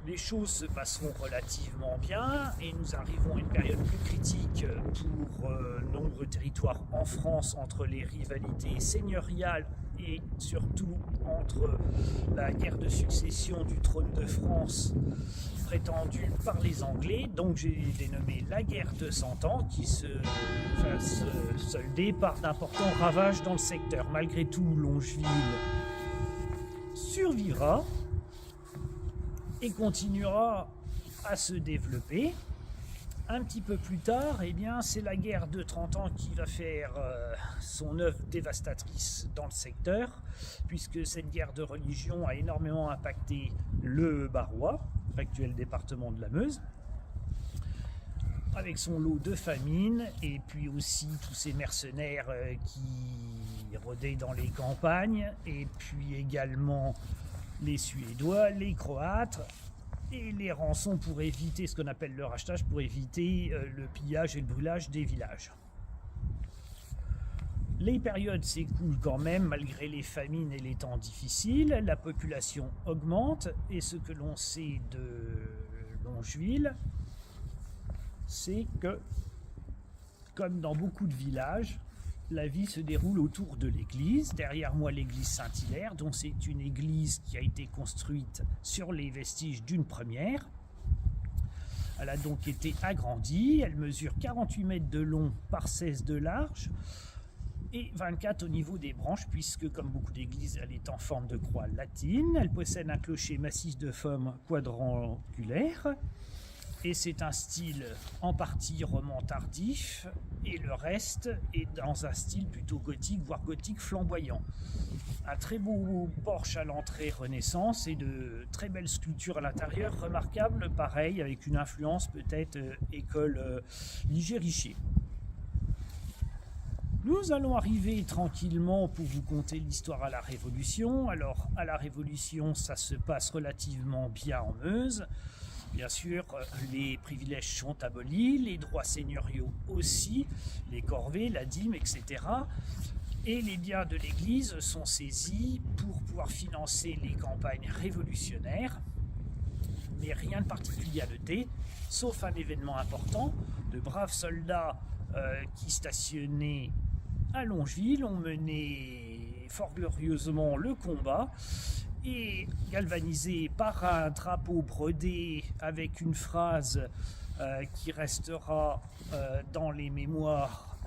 les choses se passeront relativement bien et nous arrivons à une période plus critique pour nombreux territoires en France entre les rivalités seigneuriales et surtout entre la guerre de succession du trône de France prétendue par les Anglais. Donc j'ai dénommé la guerre de 100 ans qui va se solder par d'importants ravages dans le secteur. Malgré tout, Longeville survivra et continuera à se développer. Un petit peu plus tard, eh bien, c'est la guerre de 30 ans qui va faire son œuvre dévastatrice dans le secteur, puisque cette guerre de religion a énormément impacté le Barrois, actuel département de la Meuse, avec son lot de famine, et puis aussi tous ces mercenaires qui rôdaient dans les campagnes, et puis également les Suédois, les Croates, et les rançons pour éviter ce qu'on appelle le rachetage, pour éviter le pillage et le brûlage des villages. Les périodes s'écoulent quand même, malgré les famines et les temps difficiles. La population augmente, et ce que l'on sait de Longeville, c'est que, comme dans beaucoup de villages, la vie se déroule autour de l'église. Derrière moi, l'église Saint-Hilaire, dont c'est une église qui a été construite sur les vestiges d'une première. Elle a donc été agrandie. Elle mesure 48 mètres de long par 16 de large et 24 au niveau des branches, puisque, comme beaucoup d'églises, elle est en forme de croix latine. Elle possède un clocher massif de forme quadrangulaire. Et c'est un style en partie roman tardif, et le reste est dans un style plutôt gothique, voire gothique flamboyant. Un très beau porche à l'entrée Renaissance et de très belles sculptures à l'intérieur, remarquables, pareil, avec une influence peut-être école Ligier-Richer. Nous allons arriver tranquillement pour vous conter l'histoire à la Révolution. Alors, à la Révolution, ça se passe relativement bien en Meuse. Bien sûr, les privilèges sont abolis, les droits seigneuriaux aussi, les corvées, la dîme, etc. Et les biens de l'Église sont saisis pour pouvoir financer les campagnes révolutionnaires. Mais rien de particulier à noter, sauf un événement important. De braves soldats qui stationnaient à Longeville ont mené fort glorieusement le combat, et galvanisé par un drapeau brodé avec une phrase qui restera dans les mémoires,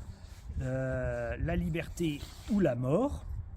la liberté ou la mort.